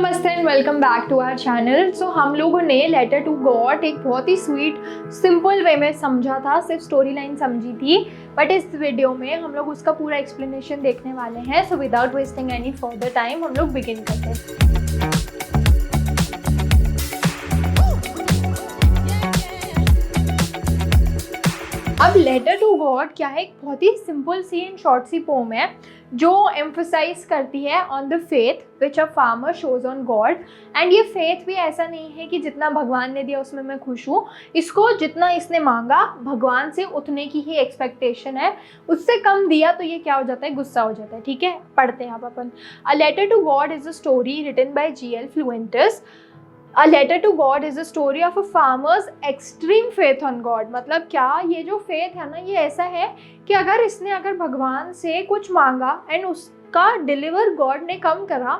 नमस्ते and welcome back to our channel. So हम लोगों ने लेटर टू गॉड एक बहुत ही स्वीट सिंपल वे में समझा था, सिर्फ स्टोरी लाइन समझी थी, बट इस वीडियो में हम लोग उसका पूरा एक्सप्लेनेशन देखने वाले हैं। So without wasting any further time हम लोग बिगिन करते हैं। अब लेटर टू गॉड क्या है, एक बहुत ही सिंपल सी एंड शॉर्ट सी पोम है जो एम्फोसाइज करती है on the faith which a farmer shows on God. And ये फेथ भी ऐसा नहीं है कि जितना भगवान ने दिया उसमें मैं खुश हूँ, इसको जितना इसने मांगा भगवान से उतने की ही एक्सपेक्टेशन है, उससे कम दिया तो ये क्या हो जाता है, गुस्सा हो जाता है। ठीक है, पढ़ते हैं आप अपन। A letter to God is a story written by G.L. Fuentes। A letter to God is a story of a farmer's extreme faith on God। मतलब क्या, ये जो फेथ है ना, ये ऐसा है कि अगर भगवान से कुछ मांगा एंड उसका डिलीवर गॉड ने कम करा,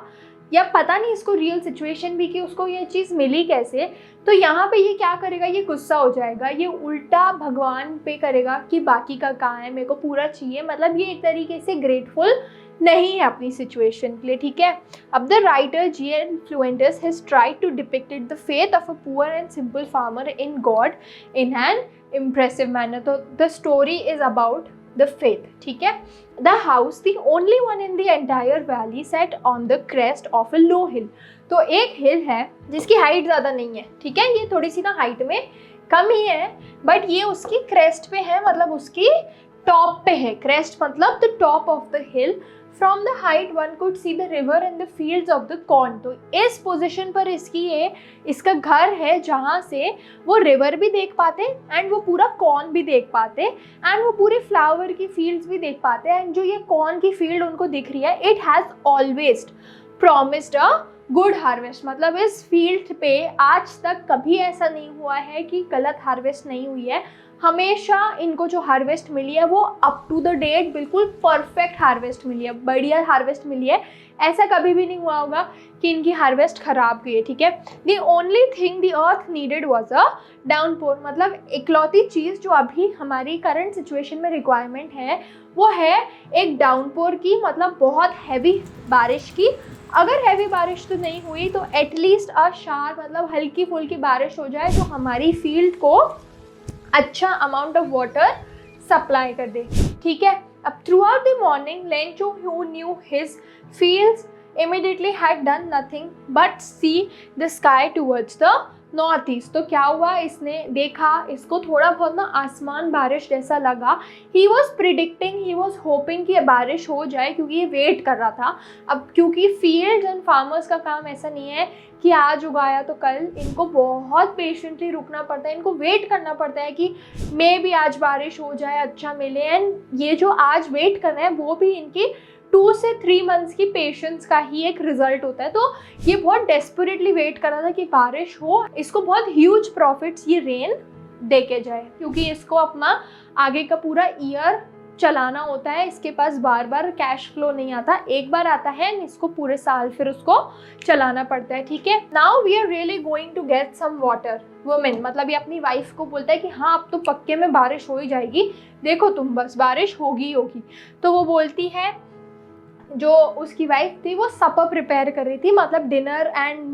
या पता नहीं इसको रियल सिचुएशन भी कि उसको ये चीज़ मिली कैसे, तो यहाँ पे ये क्या करेगा, ये गुस्सा हो जाएगा, ये उल्टा भगवान पे करेगा कि बाकी का कहाँ है, मेरे को पूरा चाहिए। मतलब ये एक तरीके से ग्रेटफुल नहीं है अपनी सिचुएशन के लिए। ठीक है, अब the writer G.L. Fuentes has tried to depict the faith of a poor and simple farmer in God in an impressive manner। तो the story is about the faith। ठीक है, the house, the only one in the entire valley, set on the crest of a low hill। तो एक हिल है जिसकी height ज़्यादा नहीं है, ठीक है, ये थोड़ी सी ना हाइट में कम ही है, बट ये उसकी क्रेस्ट पे है, मतलब उसकी टॉप पे है। क्रेस्ट मतलब the top of the hill. From the height one could see the river and the fields of the corn. तो इस पोजीशन पर इसका घर है जहाँ से वो रिवर भी देख पाते एंड वो पूरा कॉर्न भी देख पाते एंड वो पूरे फ्लावर की फील्ड्स भी देख पाते। एंड जो ये कॉर्न की फील्ड उनको दिख रही है, it has always promised a good harvest. मतलब इस फील्ड पे आज तक कभी ऐसा नहीं हुआ है कि गलत हार्वेस्ट नहीं हुई है, हमेशा इनको जो हार्वेस्ट मिली है वो अप टू द डेट बिल्कुल परफेक्ट हार्वेस्ट मिली है, बढ़िया हार्वेस्ट मिली है। ऐसा कभी भी नहीं हुआ होगा कि इनकी हार्वेस्ट खराब गई है। ठीक है, the only thing the earth needed was a downpour. मतलब इकलौती चीज़ जो अभी हमारी करंट सिचुएशन में रिक्वायरमेंट है वो है एक डाउनपोर की, मतलब बहुत हैवी बारिश की। अगर हैवी बारिश तो नहीं हुई तो एटलीस्ट अ शार, मतलब हल्की फुल्की बारिश हो जाए जो हमारी फील्ड को अच्छा अमाउंट ऑफ वाटर सप्लाई कर दे। ठीक है, अब through out the morning Lencho who knew his fields immediately had done nothing but see the sky towards the north east. तो क्या हुआ, इसने देखा, इसको थोड़ा बहुत ना आसमान बारिश जैसा लगा। He was predicting, he was hoping कि बारिश हो जाए, क्योंकि ये वेट कर रहा था। अब क्योंकि फील्ड एंड फार्मर्स का काम ऐसा नहीं है कि आज उगाया तो कल, इनको बहुत पेशेंटली रुकना पड़ता है, इनको वेट करना पड़ता है कि मे भी आज बारिश हो जाए, अच्छा मिले। एंड ये जो आज वेट कर रहे हैं वो भी इनकी 2 से 3 मंथ्स की पेशेंस का ही एक रिजल्ट होता है। तो ये बहुत डेस्परेटली वेट कर रहा था कि बारिश हो, इसको बहुत ह्यूज प्रॉफिट्स ये रेन दे के जाए, क्योंकि इसको अपना आगे का पूरा ईयर चलाना होता है। इसके पास बार बार कैश फ्लो नहीं आता, एक बार आता है, इसको पूरे साल फिर उसको चलाना पड़ता है। ठीक है, now we are really going to get some water. Women, मतलब ये अपनी वाइफ को बोलता है कि हाँ अब तो पक्के में बारिश हो ही जाएगी, देखो तुम बस बारिश होगी होगी। तो वो बोलती है, जो उसकी वाइफ थी वो सपर प्रिपेयर कर रही थी, मतलब डिनर एंड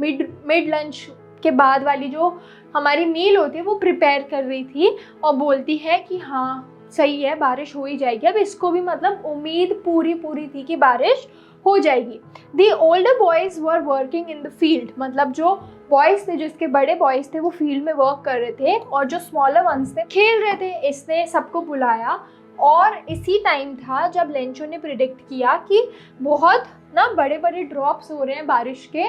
मिड लंच के बाद वाली जो हमारी मील होती है वो प्रिपेयर कर रही थी, और बोलती है कि हाँ सही है बारिश हो ही जाएगी। अब इसको भी मतलब उम्मीद पूरी थी कि बारिश हो जाएगी। The older boys were working in the field. मतलब जो बॉयज़ थे, जिसके बड़े बॉयज़ थे वो फील्ड में वर्क कर रहे थे, और जो स्मॉलर वंस थे खेल रहे थे। इसने सबको बुलाया, और इसी टाइम था जब लेंचो ने प्रिडिक्ट किया कि बहुत ना बड़े बड़े ड्रॉप्स हो रहे हैं बारिश के।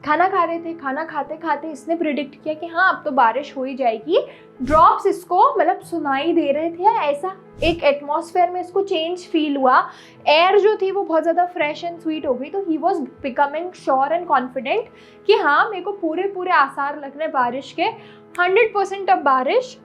खाना खा रहे थे, खाना खाते खाते इसने प्रिडिक्ट किया कि हाँ अब तो बारिश हो ही जाएगी। ड्रॉप्स इसको मतलब सुनाई दे रहे थे, ऐसा एक एटमॉस्फेयर में इसको चेंज फील हुआ। एयर जो थी वो बहुत ज़्यादा फ्रेश एंड स्वीट हो गई। तो he was becoming sure and confident कि हाँ मेरे को पूरे आसार लग रहे बारिश के, 100% अब बारिश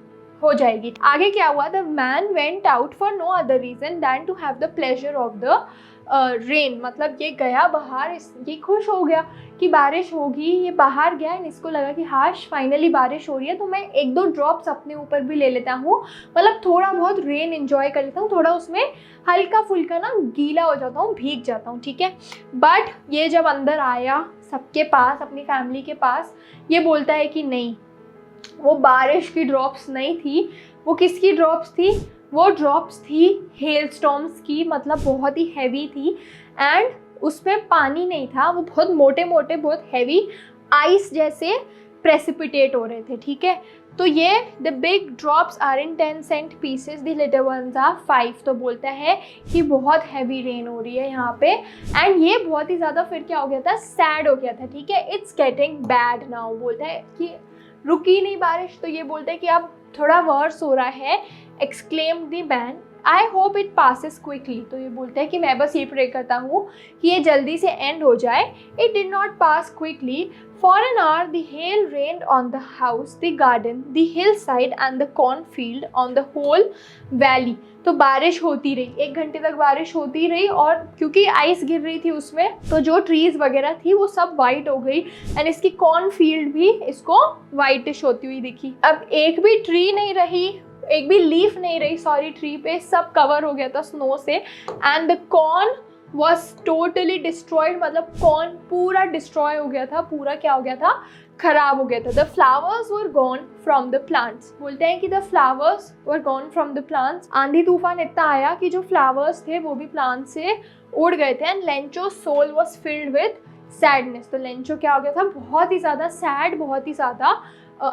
हो जाएगी। आगे क्या हुआ, the man went out for no other reason than to have the pleasure of the rain. मतलब ये गया बाहर, ये खुश हो गया कि बारिश होगी, ये बाहर गया एंड इसको लगा कि हाश फाइनली बारिश हो रही है, तो मैं 1-2 ड्रॉप्स अपने ऊपर भी ले लेता हूँ, मतलब थोड़ा बहुत रेन एंजॉय कर लेता हूँ, थोड़ा उसमें हल्का फुल्का ना गीला हो जाता हूँ, भीग जाता हूँ। ठीक है, बट ये जब अंदर आया सबके पास, अपनी फैमिली के पास, ये बोलता है कि नहीं, वो बारिश की ड्रॉप्स नहीं थी, वो किसकी ड्रॉप्स थी, वो ड्रॉप्स थी हेल स्टॉर्म्स की, मतलब बहुत ही हैवी थी एंड उसमें पानी नहीं था, वो बहुत मोटे मोटे, बहुत हैवी आइस जैसे प्रेसिपिटेट हो रहे थे, ठीक है। तो ये the big drops are in 10 cent pieces, the little ones are 5। तो बोलता है कि बहुत हैवी रेन हो रही है यहाँ पे एंड ये बहुत ही ज़्यादा फिर क्या हो गया था, सैड हो गया था, ठीक है। इट्स गेटिंग बैड नाउ, बोलता है कि रुकी नहीं बारिश, तो ये बोलता है कि अब थोड़ा वर्स हो रहा है। Exclaim the man, I hope it passes quickly. तो ये बोलता है कि मैं बस ये प्रे करता हूँ कि ये जल्दी से एंड हो जाए। It did not pass quickly, for an hour the hail rained on the house, the garden, the hill side and the cornfield, on the whole valley. तो बारिश होती रही, 1 घंटे तक बारिश होती रही और क्योंकि आइस गिर रही थी उसमें, तो जो ट्रीज वगैरह थी वो सब वाइट हो गई एंड इसकी कॉर्नफील्ड भी इसको वाइटिश होती हुई दिखी। अब एक भी ट्री नहीं रही, एक भी लीफ नहीं रही, सॉरी, ट्री पे, सब कवर हो गया था स्नो से and the corn was totally destroyed, मतलब कॉर्न पूरा डिस्ट्रॉय हो गया था, पूरा क्या हो गया था, खराब हो गया था। The flowers were gone from the plants, बोलते हैं कि the flowers were gone from the plants. आंधी तूफान इतना आया कि जो फ्लावर्स थे वो भी प्लांट से उड़ गए थे and Lencho soul was filled with sadness. तो लेंचो क्या हो गया था, बहुत ही ज़्यादा सैड, बहुत ही ज़्यादा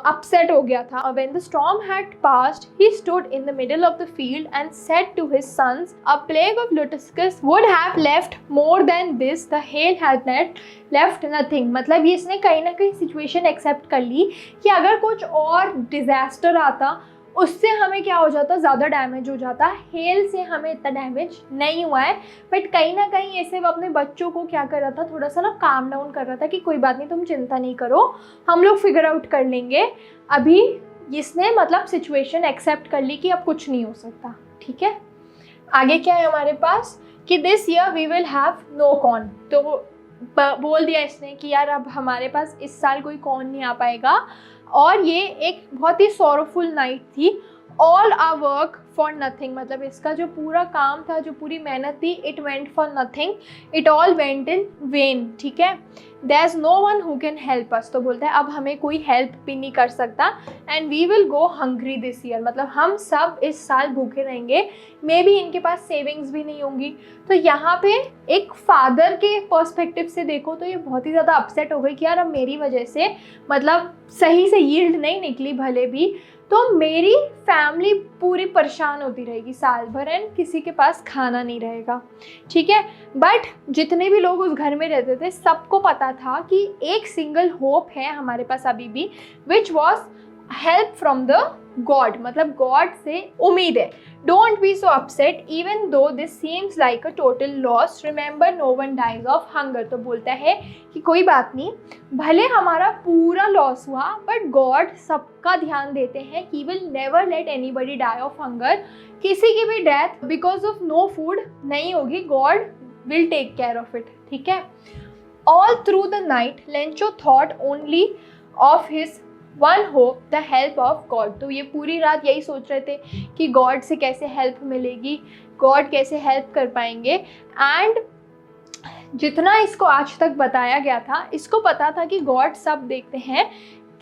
upset हो गया था। When the storm had passed, he stood in the middle of the field and said to his sons, a plague of locusts would have left more than this, the hail had not left nothing। मतलब ये इसने कहीं ना कहीं situation accept कर ली कि अगर कुछ और डिजास्टर आता उससे हमें क्या हो जाता, ज़्यादा डैमेज हो जाता। हेल से हमें इतना डैमेज नहीं हुआ है, बट कहीं ना कहीं ऐसे वो अपने बच्चों को क्या कर रहा था, थोड़ा सा ना काम डाउन कर रहा था कि कोई बात नहीं, तुम चिंता नहीं करो, हम लोग फिगर आउट कर लेंगे। अभी इसने मतलब सिचुएशन एक्सेप्ट कर ली कि अब कुछ नहीं हो सकता, ठीक है। आगे क्या है हमारे पास कि this year we will have no corn. तो बोल दिया इसने कि यार अब हमारे पास इस साल कोई कॉर्न नहीं आ पाएगा। और ये एक बहुत ही सॉरोफुल नाइट थी। All our work for nothing, मतलब इसका जो पूरा काम था, जो पूरी मेहनत थी, it went for nothing, it all went in vain, ठीक है। There is no one who can help us. तो बोलता है अब हमें कोई हेल्प भी नहीं कर सकता and we will go hungry this year, मतलब हम सब इस साल भूखे रहेंगे। मे बी इनके पास सेविंग्स भी नहीं होंगी। तो यहाँ पे एक फादर के पर्सपेक्टिव से देखो तो ये बहुत ही ज़्यादा अपसेट हो गई कि यार अब मेरी वजह से मतलब सही से यील्ड नहीं निकली भले भी, तो मेरी फैमिली पूरी परेशान होती रहेगी साल भर एंड किसी के पास खाना नहीं रहेगा, ठीक है। बट जितने भी लोग उस घर में रहते थे सबको पता था कि एक सिंगल होप है हमारे पास अभी भी, which was help from the God, मतलब गॉड से उम्मीद है। Don't be so upset even though this seems like a total loss, remember no one dies of hunger. तो बोलता है कि कोई बात नहीं, भले हमारा पूरा लॉस हुआ बट गॉड सबका ध्यान देते हैं कि will never let anybody die of hunger. किसी की भी death because of no food नहीं होगी, God will take care of it, ठीक है। All through the night Lencho thought only of his one hope, the help of God. तो ये पूरी रात यही सोच रहे थे कि गॉड से कैसे हेल्प मिलेगी, गॉड कैसे हेल्प कर पाएंगे। एंड जितना इसको आज तक बताया गया था, इसको पता था कि गॉड सब देखते हैं,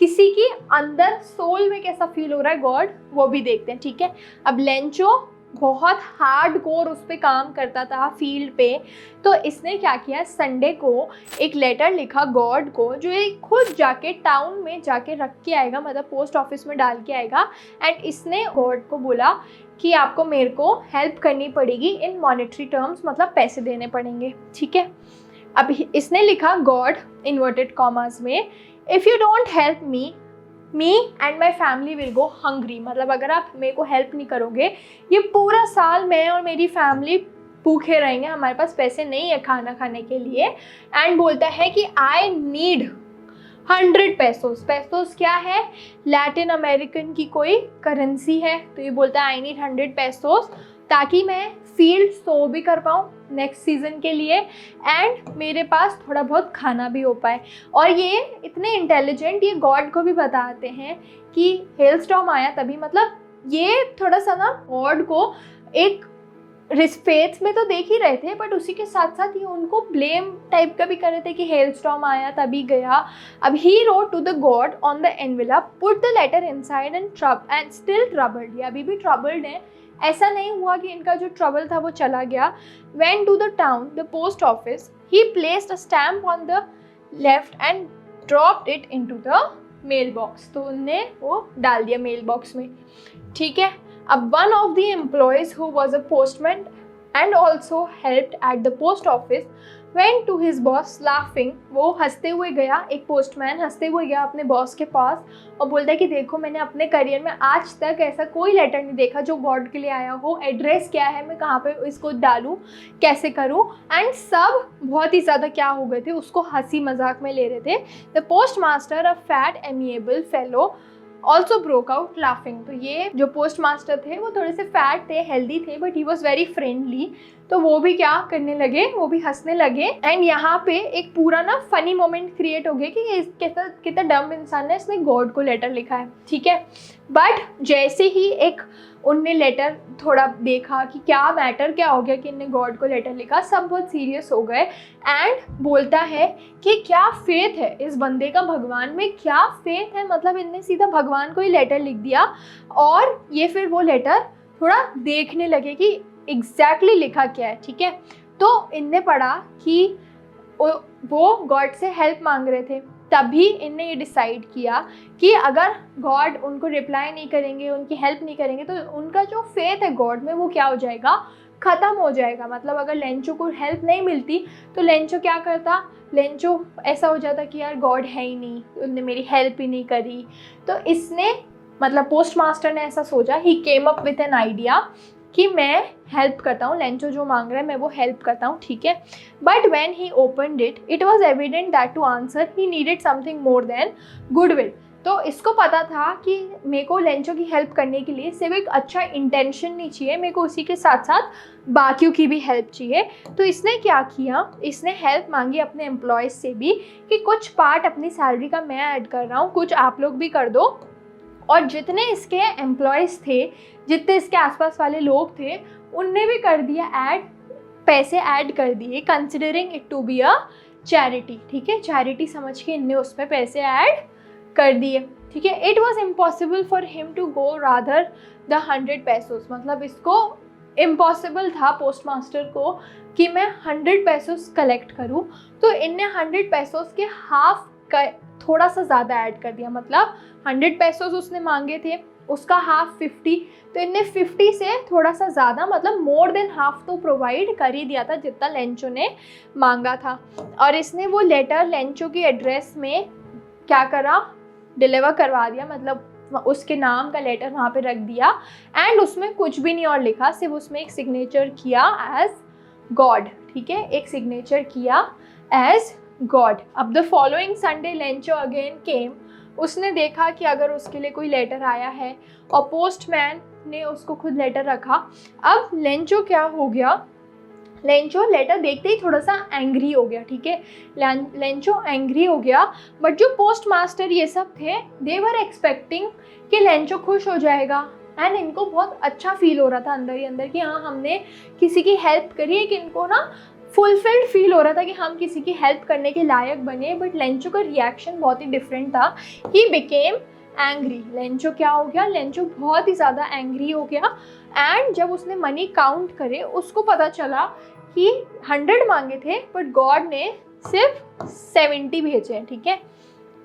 किसी की अंदर सोल में कैसा फील हो रहा है गॉड वो भी देखते हैं, ठीक है। अब लेंचो बहुत हार्ड कोर उस पर काम करता था फील्ड पे, तो इसने क्या किया, संडे को एक लेटर लिखा गॉड को, जो ये खुद जाके टाउन में जाके रख के आएगा, मतलब पोस्ट ऑफिस में डाल के आएगा। एंड इसने गॉड को बोला कि आपको मेरे को हेल्प करनी पड़ेगी इन मॉनेटरी टर्म्स, मतलब पैसे देने पड़ेंगे, ठीक है। अब इसने लिखा गॉड इन्वर्टेड कॉमास में, if you don't help me and my family will go hungry, मतलब अगर आप मेरे को हेल्प नहीं करोगे ये पूरा साल मैं और मेरी फैमिली भूखे रहेंगे, हमारे पास पैसे नहीं है खाना खाने के लिए। एंड बोलता है कि आई नीड 100 पेसोस। पेसोस क्या है, लैटिन अमेरिकन की कोई करेंसी है। तो ये बोलता है आई नीड 100 पेसोस ताकि मैं फील्ड सो भी कर पाऊँ नेक्स्ट सीज़न के लिए एंड मेरे पास थोड़ा बहुत खाना भी हो पाए। और ये इतने इंटेलिजेंट, ये गॉड को भी बताते हैं कि हेल स्टॉर्म आया तभी, मतलब ये थोड़ा सा ना गॉड को एक फेथ में तो देख ही रहे थे, बट उसी के साथ साथ ये उनको ब्लेम टाइप का भी कर रहे थे कि हेलस्टॉर्म आया तभी गया। अब he wrote to the God on the envelope, put the letter inside and still troubled, ये अभी भी ट्रबल्ड है, ऐसा नहीं हुआ कि इनका जो ट्रबल था वो चला गया। Went to the town the post office, he placed a stamp on the left and dropped it into the mail box, तो उनने वो डाल दिया मेल बॉक्स में, ठीक है। अब one of the employees who was a postman and also helped at the post office went to his boss laughing, वो हंसते हुए गया, एक पोस्टमैन हंसते हुए गया अपने बॉस के पास और बोलता है कि देखो मैंने अपने करियर में आज तक ऐसा कोई लेटर नहीं देखा जो गॉड के लिए आया हो, एड्रेस क्या है, मैं कहाँ पे इसको डालूँ, कैसे करूँ, एंड सब बहुत ही ज़्यादा क्या हो गए थे, उसको हंसी मजाक में ले रहे थे। The post master a fat amiable fellow also broke out laughing, तो ये जो पोस्ट मास्टर थे वो थोड़े से फैट थे, हेल्दी थे, but he was very friendly, तो वो भी क्या करने लगे, वो भी हंसने लगे। एंड यहाँ पे एक पूरा ना फनी मोमेंट क्रिएट हो गया कि कितना डम इंसान है, इसने गॉड को लेटर लिखा है, ठीक है। बट जैसे ही एक उनने लेटर थोड़ा देखा कि क्या मैटर क्या हो गया कि इनने गॉड को लेटर लिखा, सब बहुत सीरियस हो गए। एंड बोलता है कि क्या फेथ है इस बंदे का भगवान में, क्या फेथ है, मतलब इनने सीधा भगवान को ही लेटर लिख दिया। और ये फिर वो लेटर थोड़ा देखने लगे कि एग्जैक्टली लिखा क्या है, ठीक है। तो इनने पढ़ा कि वो गॉड से हेल्प मांग रहे थे, तभी इनने ये डिसाइड किया कि अगर गॉड उनको रिप्लाई नहीं करेंगे, उनकी हेल्प नहीं करेंगे, तो उनका जो फेथ है गॉड में वो क्या हो जाएगा, ख़त्म हो जाएगा। मतलब अगर लेंचो को हेल्प नहीं मिलती तो लेंचो क्या करता, लेंचो ऐसा हो जाता कि यार गॉड है ही नहीं, उनने मेरी हेल्प ही नहीं करी। तो इसने मतलब पोस्ट मास्टर ने ऐसा सोचा, he came up with an idea कि मैं हेल्प करता हूँ, लेंचो जो मांग रहा है मैं वो हेल्प करता हूँ, ठीक है। But when he opened it, it was evident that to answer he needed something more than goodwill. तो इसको पता था कि मेरे को लेंचो की हेल्प करने के लिए सिर्फ एक अच्छा इंटेंशन नहीं चाहिए, मेरे को उसी के साथ साथ बाकियों की भी हेल्प चाहिए। तो इसने क्या किया, इसने हेल्प मांगी अपने एम्प्लॉयज़ से भी कि कुछ पार्ट अपनी सैलरी का मैं ऐड कर रहा हूँ, कुछ आप लोग भी कर दो। और जितने इसके एम्प्लॉयज़ थे, जितने इसके आसपास वाले लोग थे, उनने भी कर दिया ऐड, पैसे ऐड कर दिए, considering it to be a charity, ठीक है, चैरिटी समझ के इनने उसमें पैसे ऐड कर दिए, ठीक है। It was impossible for him to go rather the 100 pesos, मतलब इसको इम्पॉसिबल था पोस्ट मास्टर को कि मैं 100 पैसोस कलेक्ट करूँ, तो इनने 100 पैसोस के हाफ का थोड़ा सा ज़्यादा ऐड कर दिया। मतलब 100 पैसोस उसने मांगे थे, उसका हाफ 50, तो इनने 50 से थोड़ा सा ज़्यादा, मतलब मोर देन हाफ तो प्रोवाइड कर ही दिया था जितना लेंचो ने मांगा था। और इसने वो लेटर लेंचो की एड्रेस में क्या करा, डिलीवर करवा दिया, मतलब उसके नाम का लेटर वहाँ पे रख दिया। एंड उसमें कुछ भी नहीं और लिखा, सिर्फ उसमें एक सिग्नेचर किया एज गॉड, ठीक है, एक सिग्नेचर किया एज गॉड। अब the following Sunday Lencho again came, उसने देखा कि अगर उसके लिए कोई लेटर आया है, और पोस्टमैन ने उसको खुद लेटर रखा। अब लेंचो क्या हो गया, लेंचो लेटर देखते ही थोड़ा सा एंग्री हो गया, ठीक है, लेंचो एंग्री हो गया। बट जो पोस्ट मास्टर ये सब थे, दे वर एक्सपेक्टिंग कि लेंचो खुश हो जाएगा, एंड इनको बहुत अच्छा फील हो रहा था अंदर ही अंदर कि हाँ हमने किसी की हेल्प करी है, कि इनको ना फुलफिल्ड फील हो रहा था कि हम किसी की हेल्प करने के लायक बने। बट लेंचो का रिएक्शन बहुत ही डिफरेंट था, ही बिकेम एंग्री। लेंचो क्या हो गया, लेंचो बहुत ही ज़्यादा एंग्री हो गया। एंड जब उसने मनी काउंट करे, उसको पता चला कि 100 मांगे थे बट गॉड ने सिर्फ 70 भेजे हैं, ठीक है।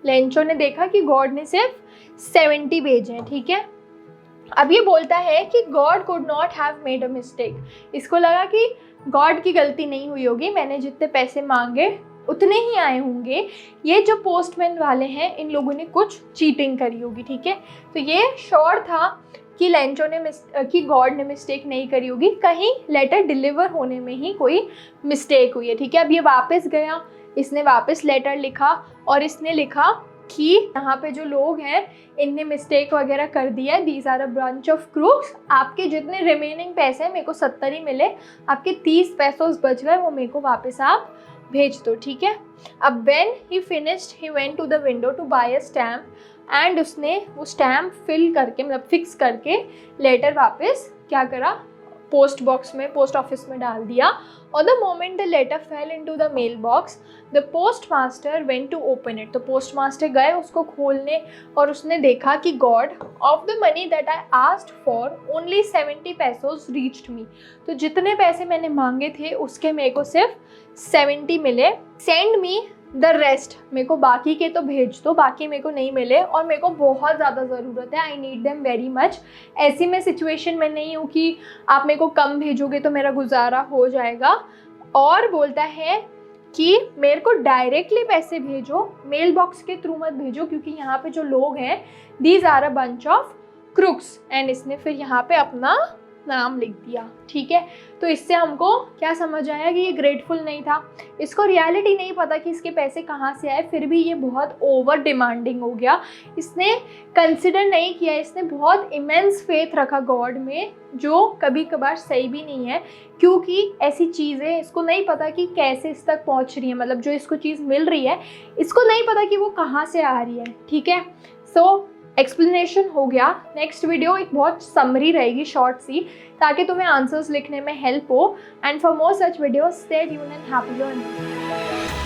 लेंचो ने देखा कि गॉड ने सिर्फ 70 भेजे हैं, ठीक है। अब ये बोलता है कि God could not have made a mistake, इसको लगा कि गॉड की गलती नहीं हुई होगी, मैंने जितने पैसे मांगे उतने ही आए होंगे, ये जो पोस्टमैन वाले हैं इन लोगों ने कुछ चीटिंग करी होगी, ठीक है। तो ये श्योर था कि लेंचो ने कि गॉड ने मिस्टेक नहीं करी होगी, कहीं लेटर डिलीवर होने में ही कोई मिस्टेक हुई है, ठीक है। अब ये वापस गया, इसने वापस लेटर लिखा और इसने लिखा कि यहाँ पे जो लोग हैं इनने मिस्टेक वगैरह कर दिया है, these are a brunch of crooks, आपके जितने रिमेनिंग पैसे हैं, मेरे को 70 ही मिले, आपके 30 पैसों बच गए, वो मेरे को वापस आप भेज दो, ठीक है। अब when he finished he went to the window to buy a stamp, and उसने वो स्टैम्प फिल करके मतलब फिक्स करके लेटर वापस क्या करा, पोस्ट बॉक्स में, पोस्ट ऑफिस में डाल दिया। और the moment the letter fell into the mail box the post master went to open it. तो पोस्ट मास्टर गए उसको खोलने और उसने देखा कि God, of the money that I asked for only 70 pesos reached me. तो जितने पैसे मैंने मांगे थे उसके मेरे को सिर्फ 70 मिले। सेंड मी द रेस्ट, मेरे को बाकी के तो भेज दो, बाकी मेरे को नहीं मिले और मेरे को बहुत ज़्यादा ज़रूरत है, I need them very much. ऐसी मैं सिचुएशन में नहीं हूँ कि आप मेरे को कम भेजोगे तो मेरा गुजारा हो जाएगा। और बोलता है कि मेरे को डायरेक्टली पैसे भेजो, मेल बॉक्स के थ्रू मत भेजो, क्योंकि यहाँ पे जो लोग हैं these are a bunch of crooks. And इसने फिर यहाँ पे अपना नाम लिख दिया। ठीक है, तो इससे हमको क्या समझ आया कि ये ग्रेटफुल नहीं था, इसको रियलिटी नहीं पता कि इसके पैसे कहाँ से आए, फिर भी ये बहुत ओवर डिमांडिंग हो गया। इसने कंसिडर नहीं किया, इसने बहुत इमेंस फेथ रखा गॉड में, जो कभी कभार सही भी नहीं है, क्योंकि ऐसी चीज़ें इसको नहीं पता कि कैसे इस तक पहुँच रही है। मतलब जो इसको चीज़ मिल रही है इसको नहीं पता कि वो कहाँ से आ रही है। ठीक है, सो एक्सप्लेनेशन हो गया। नेक्स्ट वीडियो एक बहुत समरी रहेगी, शॉर्ट सी, ताकि तुम्हें आंसर्स लिखने में हेल्प हो। And for more such video stay tuned and happy learning.